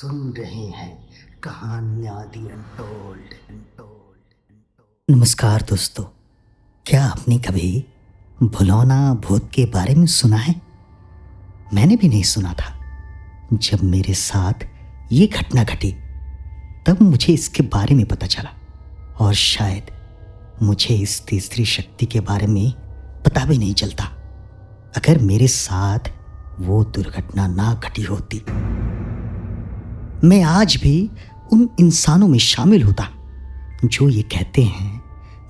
सुन रहे हैं कहानियां दी अनटोल्ड। नमस्कार दोस्तों, क्या आपने कभी भुलौना भूत के बारे में सुना है? मैंने भी नहीं सुना था। जब मेरे साथ ये घटना घटी तब मुझे इसके बारे में पता चला, और शायद मुझे इस तीसरी शक्ति के बारे में पता भी नहीं चलता अगर मेरे साथ वो दुर्घटना ना घटी होती। मैं आज भी उन इंसानों में शामिल होता जो ये कहते हैं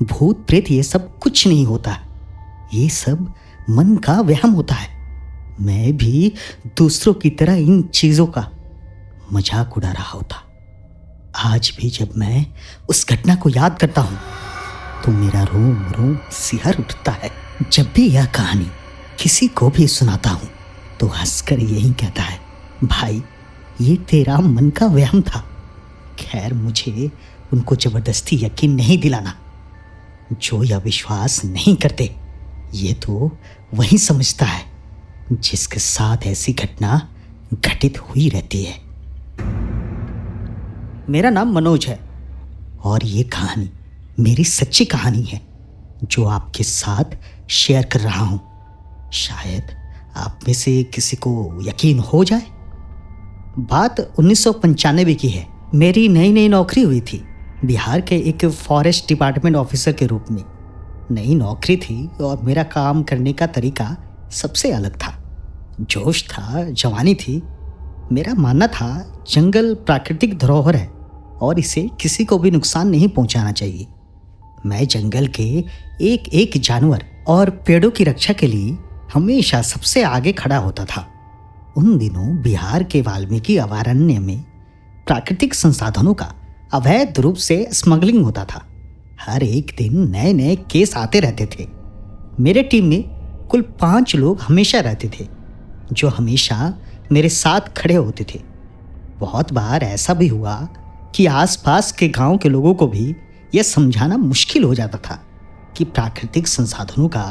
भूत प्रेत ये सब कुछ नहीं होता, ये सब मन का वहम होता है। मैं भी दूसरों की तरह इन चीजों का मजाक उड़ा रहा होता। आज भी जब मैं उस घटना को याद करता हूं तो मेरा रोम रोम सिहर उठता है। जब भी यह कहानी किसी को भी सुनाता हूं तो हंसकर यही कहता है, भाई ये तेरा मन का वहम था। खैर, मुझे उनको जबरदस्ती यकीन नहीं दिलाना। जो यह विश्वास नहीं करते ये तो वही समझता है जिसके साथ ऐसी घटना घटित हुई रहती है। मेरा नाम मनोज है और ये कहानी मेरी सच्ची कहानी है जो आपके साथ शेयर कर रहा हूं। शायद आप में से किसी को यकीन हो जाए। बात 1995 की है। मेरी नई नई नौकरी हुई थी बिहार के एक फॉरेस्ट डिपार्टमेंट ऑफिसर के रूप में। नई नौकरी थी और मेरा काम करने का तरीका सबसे अलग था। जोश था, जवानी थी। मेरा मानना था जंगल प्राकृतिक धरोहर है और इसे किसी को भी नुकसान नहीं पहुंचाना चाहिए। मैं जंगल के एक एक जानवर और पेड़ों की रक्षा के लिए हमेशा सबसे आगे खड़ा होता था। उन दिनों बिहार के वाल्मीकि अभयारण्य में प्राकृतिक संसाधनों का अवैध रूप से स्मगलिंग होता था। हर एक दिन नए नए केस आते रहते थे। मेरे टीम में कुल 5 लोग हमेशा रहते थे जो हमेशा मेरे साथ खड़े होते थे। बहुत बार ऐसा भी हुआ कि आसपास के गांव के लोगों को भी यह समझाना मुश्किल हो जाता था कि प्राकृतिक संसाधनों का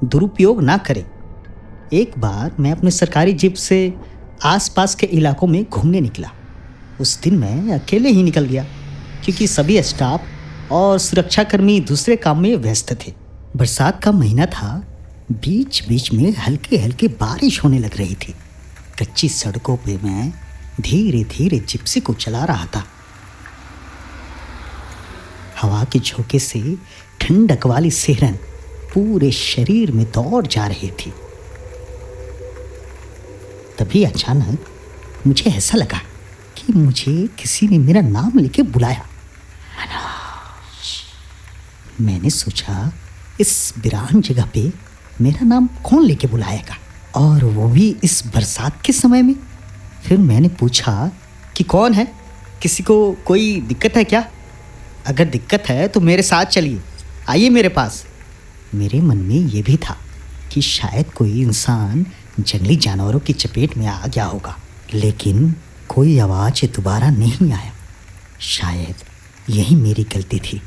दुरुपयोग ना करें। एक बार मैं अपने सरकारी जीप से आसपास के इलाकों में घूमने निकला। उस दिन मैं अकेले ही निकल गया क्योंकि सभी स्टाफ और सुरक्षाकर्मी दूसरे काम में व्यस्त थे। बरसात का महीना था। बीच बीच में हल्के हल्के बारिश होने लग रही थी। कच्ची सड़कों पे मैं धीरे धीरे जिप्सी को चला रहा था। हवा के झोंके से ठंडक वाली सिहरन पूरे शरीर में दौड़ जा रही थी। तभी अचानक मुझे ऐसा लगा कि मुझे किसी ने मेरा नाम लेके बुलाया, मनोज। मैंने सोचा इस वीरान जगह पे मेरा नाम कौन लेके बुलाएगा, और वो भी इस बरसात के समय में। फिर मैंने पूछा कि कौन है, किसी को कोई दिक्कत है क्या? अगर दिक्कत है तो मेरे साथ चलिए, आइए मेरे पास। मेरे मन में ये भी था कि शायद कोई इंसान जंगली जानवरों की चपेट में आ गया होगा, लेकिन कोई आवाज दोबारा नहीं आया। शायद यही मेरी गलती थी,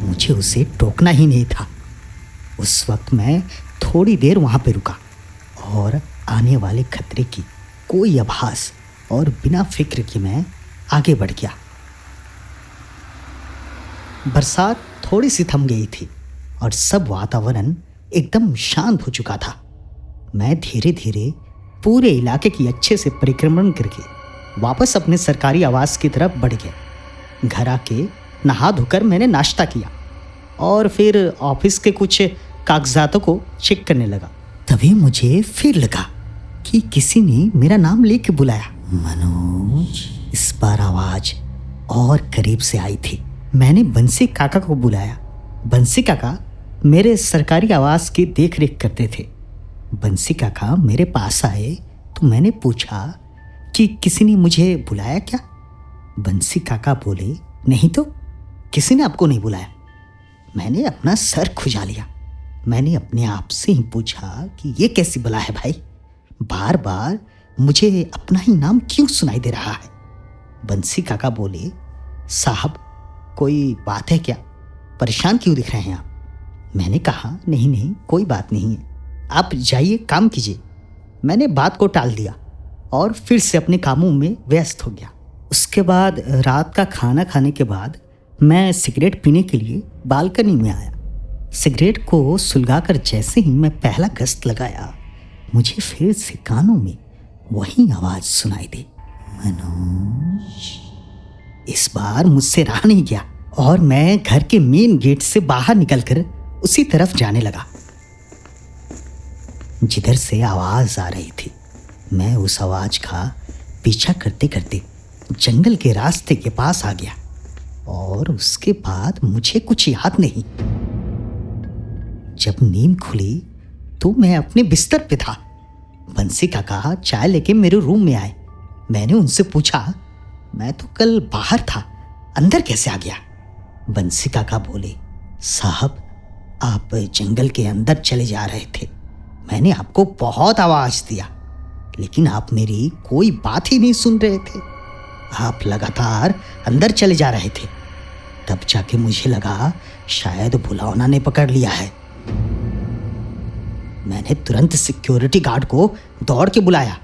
मुझे उसे टोकना ही नहीं था। उस वक्त मैं थोड़ी देर वहां पे रुका और आने वाले खतरे की कोई आभास और बिना फिक्र के मैं आगे बढ़ गया। बरसात थोड़ी सी थम गई थी और सब वातावरण एकदम शांत हो चुका था। मैं धीरे धीरे पूरे इलाके की अच्छे से परिक्रमण करके वापस अपने सरकारी आवास की तरफ बढ़ गया। घर आके नहा धोकर मैंने नाश्ता किया और फिर ऑफिस के कुछ कागजातों को चेक करने लगा। तभी मुझे फिर लगा कि किसी ने मेरा नाम लेके बुलाया, मनोज। इस बार आवाज और करीब से आई थी। मैंने बंसी काका को बुलाया। बंसी काका मेरे सरकारी आवास की देख रेख करते थे। बंसी काका मेरे पास आए तो मैंने पूछा कि किसी ने मुझे बुलाया क्या? बंसी काका बोले, नहीं तो, किसी ने आपको नहीं बुलाया। मैंने अपना सर खुजा लिया। मैंने अपने आप से ही पूछा कि ये कैसी बला है भाई, बार बार मुझे अपना ही नाम क्यों सुनाई दे रहा है? बंसी काका बोले, साहब कोई बात है क्या? परेशान क्यों दिख रहे हैं आप? मैंने कहा, नहीं नहीं, कोई बात नहीं है, आप जाइए, काम कीजिए। मैंने बात को टाल दिया। और फिर से अपने कामों में व्यस्त हो गया। उसके बाद रात का खाना खाने के बाद मैं सिगरेट पीने के लिए बालकनी में आया। सिगरेट को सुलगाकर जैसे ही मैं पहला गश्त लगाया, मुझे फिर से कानों में वही आवाज सुनाई दी, मनोज। इस बार मुझसे रहा नहीं गया और मैं घर के मेन गेट से बाहर निकलकर उसी तरफ जाने लगा जिधर से आवाज आ रही थी। मैं उस आवाज का पीछा करते करते जंगल के रास्ते के पास आ गया और उसके बाद मुझे कुछ याद नहीं। जब नींद खुली तो मैं अपने बिस्तर पे था। बंसी काका चाय लेके मेरे रूम में आए। मैंने उनसे पूछा, मैं तो कल बाहर था, अंदर कैसे आ गया? बंसी काका बोले, साहब आप जंगल के अंदर चले जा रहे थे। मैंने आपको बहुत आवाज दिया लेकिन आप मेरी कोई बात ही नहीं सुन रहे थे। आप लगातार अंदर चले जा रहे थे। तब जाके मुझे लगा शायद भुलावना ने पकड़ लिया है। मैंने तुरंत सिक्योरिटी गार्ड को दौड़ के बुलाया।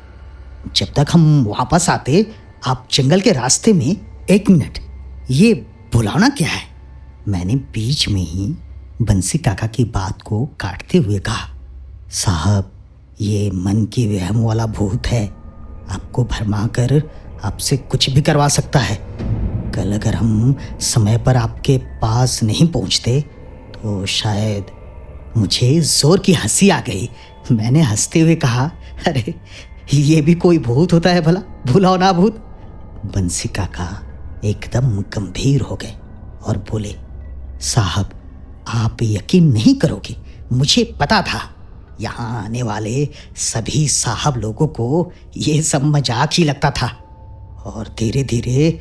जब तक हम वापस आते आप जंगल के रास्ते में, एक मिनट, ये भुलावना क्या है? मैंने बीच में ही बंसी काका की बात को काटते हुए कहा, साहब ये मन की वहम वाला भूत है। आपको भरमा कर आपसे कुछ भी करवा सकता है। कल अगर हम समय पर आपके पास नहीं पहुंचते तो शायद। मुझे जोर की हंसी आ गई। मैंने हंसते हुए कहा, अरे ये भी कोई भूत होता है भला, भुलावना भूत? बंसी काका एकदम गंभीर हो गए और बोले, साहब आप यकीन नहीं करोगे, मुझे पता था यहाँ आने वाले सभी साहब लोगों को ये सब मजाक ही लगता था। और धीरे धीरे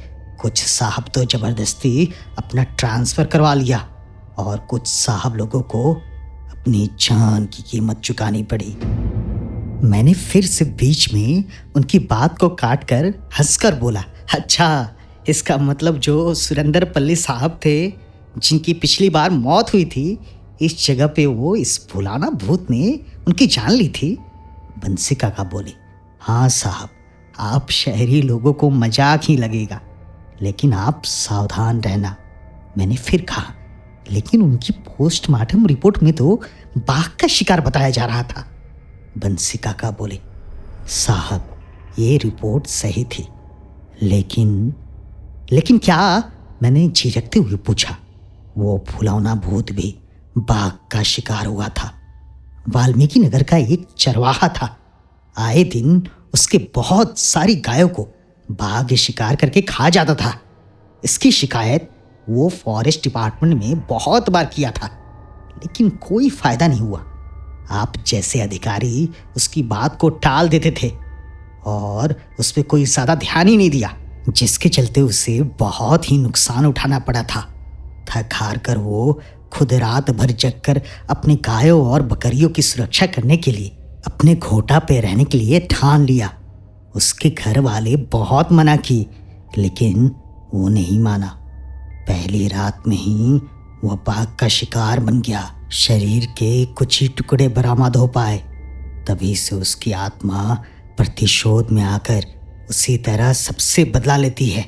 कुछ साहब तो जबरदस्ती अपना ट्रांसफ़र करवा लिया और कुछ साहब लोगों को अपनी जान की कीमत चुकानी पड़ी। मैंने फिर से बीच में उनकी बात को काट कर हंसकर बोला, अच्छा इसका मतलब जो सुरेंद्र पल्ली साहब थे जिनकी पिछली बार मौत हुई थी, इस जगह पे वो इस भुलाना भूत ने उनकी जान ली थी? बंसी काका बोले, हाँ साहब, आप शहरी लोगों को मजाक ही लगेगा लेकिन आप सावधान रहना। मैंने फिर कहा, लेकिन उनकी पोस्टमार्टम रिपोर्ट में तो बाघ का शिकार बताया जा रहा था। बंसी काका बोले, साहब ये रिपोर्ट सही थी लेकिन क्या? मैंने झिझकते हुए पूछा। वो फुलौना भूत भी बाघ का शिकार हुआ था। वाल्मीकि नगर का एक चरवाहा था। आए दिन उसके बहुत सारी गायों को बाघ शिकार करके खा जाता था। इसकी शिकायत वो फॉरेस्ट डिपार्टमेंट में बहुत बार किया था लेकिन कोई फायदा नहीं हुआ। आप जैसे अधिकारी उसकी बात को टाल देते थे और उस पर कोई ज़्यादा ध्यान ही नहीं दिया, जिसके चलते उसे बहुत ही नुकसान उठाना पड़ा था। थक हार कर वो खुद रात भर जग कर अपनी गायों और बकरियों की सुरक्षा करने के लिए अपने घोटा पे रहने के लिए ठान लिया। उसके घर वाले बहुत मना की लेकिन वो नहीं माना। पहली रात में ही वह बाघ का शिकार बन गया। शरीर के कुछ ही टुकड़े बरामद हो पाए। तभी से उसकी आत्मा प्रतिशोध में आकर उसी तरह सबसे बदला लेती है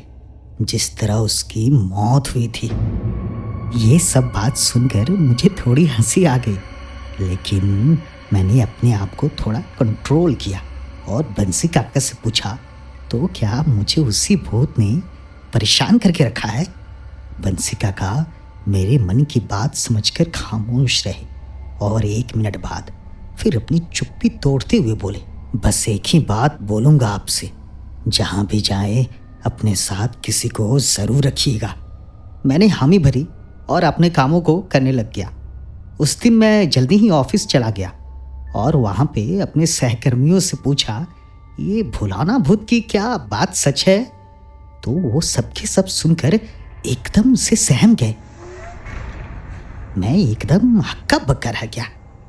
जिस तरह उसकी मौत हुई थी। ये सब बात सुनकर मुझे थोड़ी हंसी आ गई लेकिन मैंने अपने आप को थोड़ा कंट्रोल किया और बंसी काका से पूछा, तो क्या मुझे उसी भूत ने परेशान करके रखा है? बंसी काका मेरे मन की बात समझकर खामोश रहे और 1 मिनट बाद फिर अपनी चुप्पी तोड़ते हुए बोले, बस एक ही बात बोलूँगा आपसे, जहाँ भी जाए अपने साथ किसी को ज़रूर रखिएगा। मैंने हामी भरी और अपने कामों को करने लग गया। उस दिन मैं जल्दी ही ऑफिस चला गया और वहाँ पे अपने सहकर्मियों से पूछा, ये भुलाना भूत की क्या बात सच है? तो वो सबके सब सुनकर एकदम से सहम गए। मैं एकदम हक्का बक्का रह गया।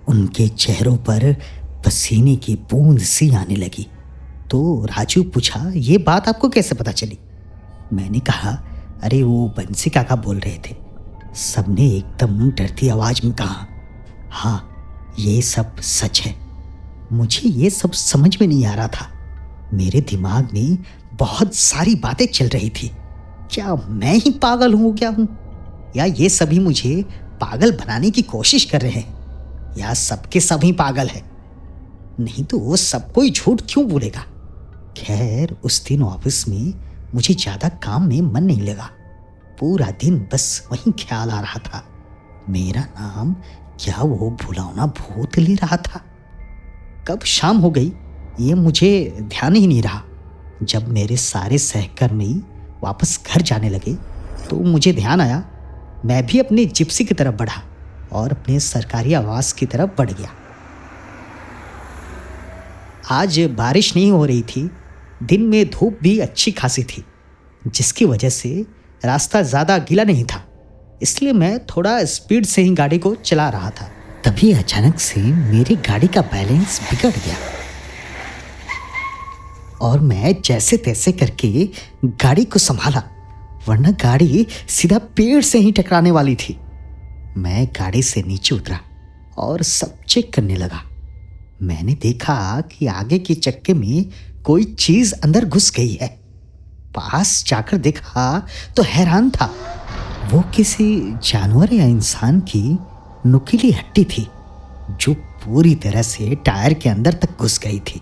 उनके चेहरों पर पसीने की बूंद सी आने लगी। तो राजू पूछा, ये बात आपको कैसे पता चली? मैंने कहा, अरे वो बंसी काका बोल रहे थे। सबने एकदम डरती आवाज में कहा, हाँ ये सब सच है। मुझे ये सब समझ में नहीं आ रहा था। मेरे दिमाग में बहुत सारी बातें चल रही थी। क्या मैं ही पागल हो गया हूँ, या ये सभी मुझे पागल बनाने की कोशिश कर रहे हैं, या सबके सभी पागल है? नहीं तो वो सब कोई झूठ क्यों बोलेगा? खैर, उस दिन ऑफिस में मुझे ज़्यादा काम में मन नहीं लगा। पूरा दिन बस वही ख्याल आ रहा था, मेरा नाम क्या वो भुलावना भूत ले रहा था। कब शाम हो गई ये मुझे ध्यान ही नहीं रहा। जब मेरे सारे सहकर्मी वापस घर जाने लगे तो मुझे ध्यान आया। मैं भी अपनी जिप्सी की तरफ बढ़ा और अपने सरकारी आवास की तरफ बढ़ गया। आज बारिश नहीं हो रही थी, दिन में धूप भी अच्छी खासी थी, जिसकी वजह से रास्ता ज़्यादा गीला नहीं था, इसलिए मैं थोड़ा स्पीड से ही गाड़ी को चला रहा था। तभी अचानक से मेरी गाड़ी का बैलेंस बिगड़ गया और मैं जैसे तैसे करके गाड़ी को संभाला, वरना गाड़ी सीधा पेड़ से ही टकराने वाली थी। मैं गाड़ी से नीचे उतरा और सब चेक करने लगा। मैंने देखा कि आगे के चक्के में कोई चीज अंदर घुस गई है। पास जाकर देखा तो हैरान था, वो किसी जानवर या इंसान की नुकीली हड्डी थी जो पूरी तरह से टायर के अंदर तक घुस गई थी।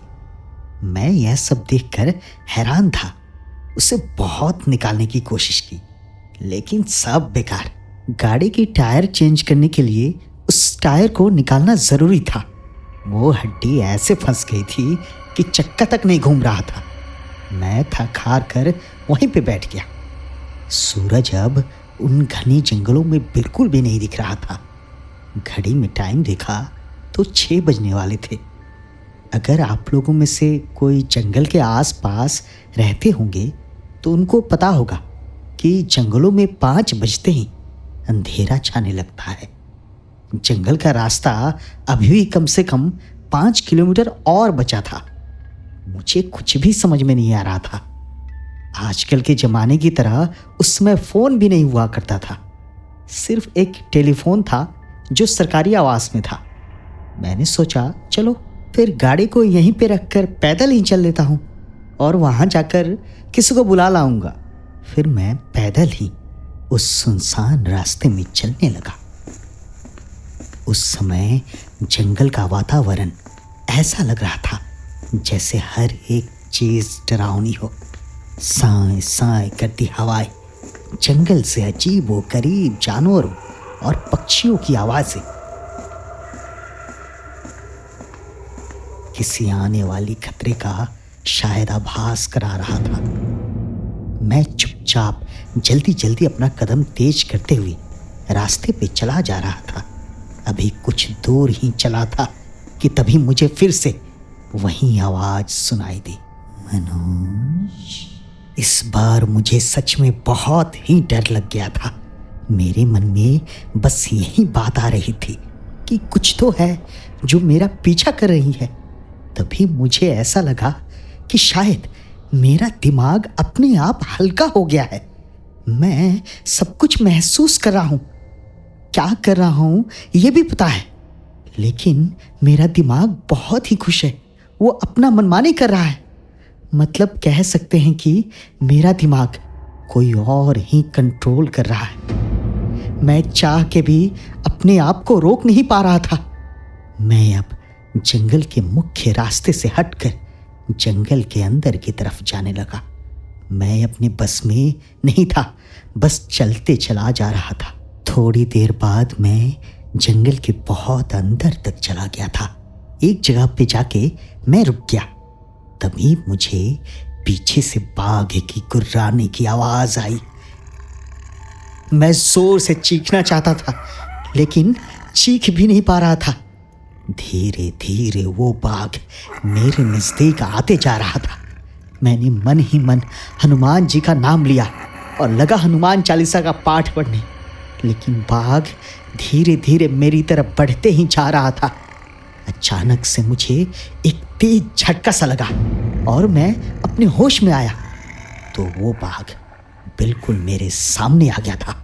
मैं यह सब देखकर हैरान था। उसे बहुत निकालने की कोशिश की, लेकिन सब बेकार। गाड़ी की टायर चेंज करने के लिए उस टायर को निकालना जरूरी था। वो हड्डी ऐसे फंस गई थी कि चक्का तक नहीं घूम रहा था। मैं थक हार कर वहीं पे बैठ गया। सूरज अब उन घने जंगलों में बिल्कुल भी नहीं दिख रहा था। घड़ी में टाइम देखा तो 6 बजने वाले थे। अगर आप लोगों में से कोई जंगल के आसपास रहते होंगे तो उनको पता होगा कि जंगलों में 5 बजते ही अंधेरा छाने लगता है। जंगल का रास्ता अभी भी कम से कम 5 किलोमीटर और बचा था। मुझे कुछ भी समझ में नहीं आ रहा था। आजकल के ज़माने की तरह उस समय फ़ोन भी नहीं हुआ करता था। सिर्फ एक टेलीफोन था जो सरकारी आवास में था। मैंने सोचा चलो फिर गाड़ी को यहीं पे रखकर पैदल ही चल लेता हूँ और वहाँ जाकर किसी को बुला लाऊंगा। फिर मैं पैदल ही उस सुनसान रास्ते में चलने लगा। उस समय जंगल का वातावरण ऐसा लग रहा था जैसे हर एक चीज़ डरावनी हो। साए साए करती हवाएं, जंगल से अजीबो गरीब जानवरों और पक्षियों की आवाज़ें, किसी आने वाली खतरे का शायद आभास करा रहा था। मैं चुपचाप जल्दी जल्दी अपना कदम तेज करते हुए रास्ते पे चला जा रहा था। अभी कुछ दूर ही चला था कि तभी मुझे फिर से वही आवाज सुनाई दी, मनोज। इस बार मुझे सच में बहुत ही डर लग गया था। मेरे मन में बस यही बात आ रही थी कि कुछ तो है जो मेरा पीछा कर रही है। तभी मुझे ऐसा लगा कि शायद मेरा दिमाग अपने आप हल्का हो गया है। मैं सब कुछ महसूस कर रहा हूँ, क्या कर रहा हूँ ये भी पता है, लेकिन मेरा दिमाग बहुत ही खुश है। वो अपना मनमानी कर रहा है। मतलब कह सकते हैं कि मेरा दिमाग कोई और ही कंट्रोल कर रहा है। मैं चाह के भी अपने आप को रोक नहीं पा रहा था। मैं अब जंगल के मुख्य रास्ते से हटकर जंगल के अंदर की तरफ जाने लगा। मैं अपने बस में नहीं था, बस चलते चला जा रहा था। थोड़ी देर बाद मैं जंगल के बहुत अंदर तक चला गया था। एक जगह पे जाके मैं रुक गया। तभी मुझे पीछे से बाघ की गुर्राने की आवाज आई। मैं जोर से चीखना चाहता था, लेकिन चीख भी नहीं पा रहा था। धीरे धीरे वो बाघ मेरे नजदीक आते जा रहा था। मैंने मन ही मन हनुमान जी का नाम लिया और लगा हनुमान चालीसा का पाठ पढ़ने, लेकिन बाघ धीरे धीरे मेरी तरफ बढ़ते ही जा रहा था। अचानक से मुझे एक तेज झटका सा लगा और मैं अपने होश में आया तो वो बाघ बिल्कुल मेरे सामने आ गया था।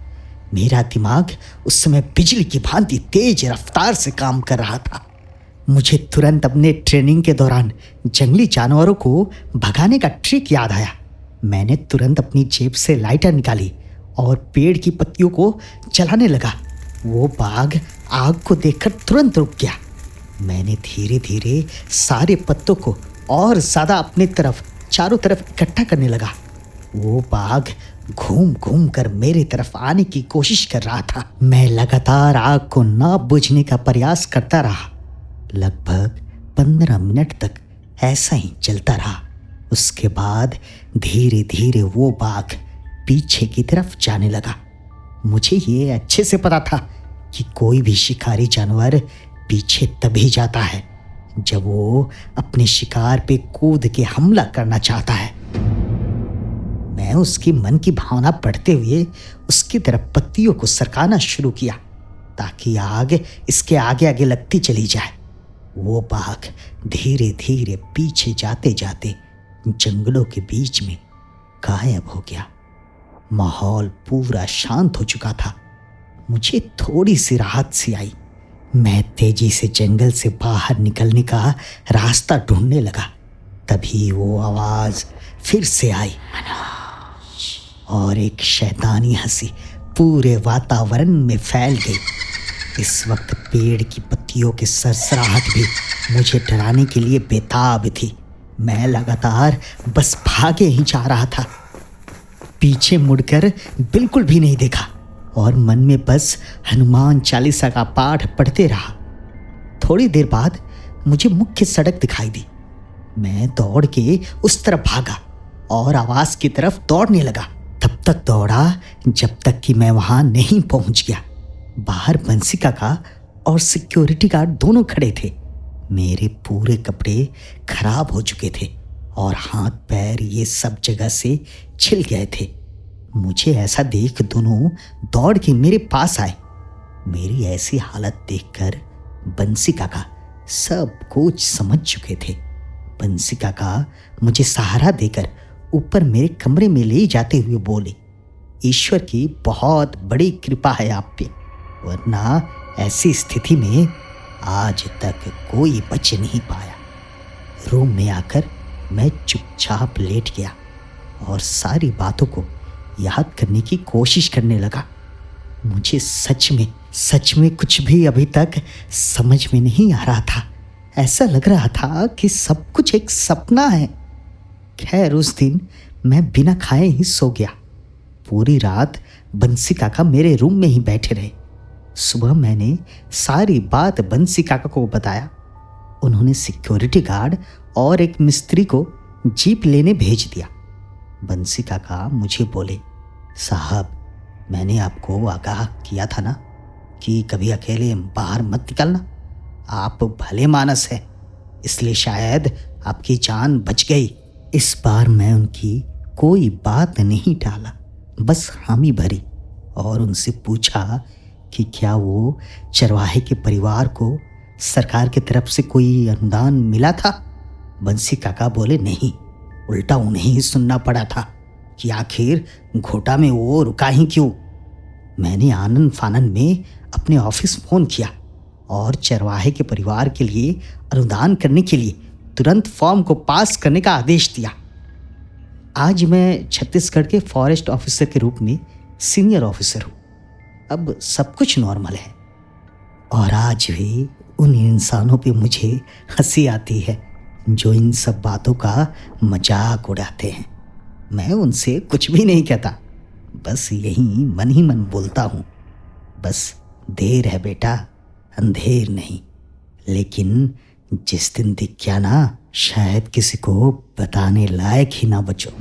मेरा दिमाग उस समय बिजली की भांति तेज रफ्तार से काम कर रहा था। मुझे तुरंत अपने ट्रेनिंग के दौरान जंगली जानवरों को भगाने का ट्रिक याद आया। मैंने तुरंत अपनी जेब से लाइटर निकाली और पेड़ की पत्तियों को जलाने लगा। वो बाघ आग को देखकर तुरंत रुक गया। मैंने धीरे धीरे सारे पत्तों को और ज़्यादा अपनी तरफ चारों तरफ इकट्ठा करने लगा। वो बाघ घूम घूम कर मेरी तरफ आने की कोशिश कर रहा था। मैं लगातार आग को न बुझने का प्रयास करता रहा। लगभग 15 मिनट तक ऐसा ही चलता रहा। उसके बाद धीरे धीरे वो बाघ पीछे की तरफ जाने लगा। मुझे ये अच्छे से पता था कि कोई भी शिकारी जानवर पीछे तभी जाता है जब वो अपने शिकार पे कूद के हमला करना चाहता है। मैं उसकी मन की भावना पढ़ते हुए उसकी तरफ पत्तियों को सरकाना शुरू किया ताकि आग इसके आगे आगे लगती चली जाए। वो बाघ धीरे धीरे पीछे जाते जाते जंगलों के बीच में गायब हो गया। माहौल पूरा शांत हो चुका था। मुझे थोड़ी सी राहत सी आई। मैं तेजी से जंगल से बाहर निकलने का रास्ता ढूंढने लगा। तभी वो आवाज फिर से आई और एक शैतानी हंसी पूरे वातावरण में फैल गई। इस वक्त पेड़ की पत्तियों की सरसराहट भी मुझे डराने के लिए बेताब थी। मैं लगातार बस भागे ही जा रहा था, पीछे मुड़कर बिल्कुल भी नहीं देखा और मन में बस हनुमान चालीसा का पाठ पढ़ते रहा। थोड़ी देर बाद मुझे मुख्य सड़क दिखाई दी। मैं दौड़ के उस तरफ भागा और आवाज की तरफ दौड़ने लगा। तब तक दौड़ा जब तक कि मैं वहां नहीं पहुंच गया। बाहर बंसी काका और सिक्योरिटी गार्ड दोनों खड़े थे। मेरे पूरे कपड़े खराब हो चुके थे और हाथ पैर ये सब जगह से छिल गए थे। मुझे ऐसा देख दोनों दौड़ के मेरे पास आए। मेरी ऐसी हालत देखकर बंसी काका सब कुछ समझ चुके थे। बंसी काका मुझे सहारा देकर ऊपर मेरे कमरे में ले जाते हुए बोले, ईश्वर की बहुत बड़ी कृपा है आप पे, वरना ऐसी स्थिति में आज तक कोई बच नहीं पाया। रूम में आकर मैं चुपचाप लेट गया और सारी बातों को याद करने की कोशिश करने लगा। मुझे सच में कुछ भी अभी तक समझ में नहीं आ रहा था। ऐसा लग रहा था कि सब कुछ एक सपना है। खैर उस दिन मैं बिना खाए ही सो गया। पूरी रात बंसी काका मेरे रूम में ही बैठे रहे। सुबह मैंने सारी बात बंसी काका को बताया। उन्होंने सिक्योरिटी गार्ड और एक मिस्त्री को जीप लेने भेज दिया। बंसी काका मुझे बोले, साहब मैंने आपको आगाह किया था ना कि कभी अकेले बाहर मत निकलना। आप भले मानस हैं, इसलिए शायद आपकी जान बच गई। इस बार मैं उनकी कोई बात नहीं टाला, बस हामी भरी और उनसे पूछा कि क्या वो चरवाहे के परिवार को सरकार की तरफ से कोई अनुदान मिला था। बंसी काका बोले, नहीं, उल्टा उन्हें ही सुनना पड़ा था कि आखिर घोटा में वो रुका ही क्यों। मैंने आनन फानन में अपने ऑफिस फ़ोन किया और चरवाहे के परिवार के लिए अनुदान करने के लिए तुरंत फॉर्म को पास करने का आदेश दिया। आज मैं छत्तीसगढ़ के फॉरेस्ट ऑफिसर के रूप में सीनियर ऑफिसर हूँ। अब सब कुछ नॉर्मल है और आज भी उन इंसानों पे मुझे हंसी आती है जो इन सब बातों का मजाक उड़ाते हैं। मैं उनसे कुछ भी नहीं कहता, बस यही मन ही मन बोलता हूँ, बस देर है बेटा, अंधेर नहीं। लेकिन जिस दिन दिख गया ना, शायद किसी को बताने लायक ही ना बचो।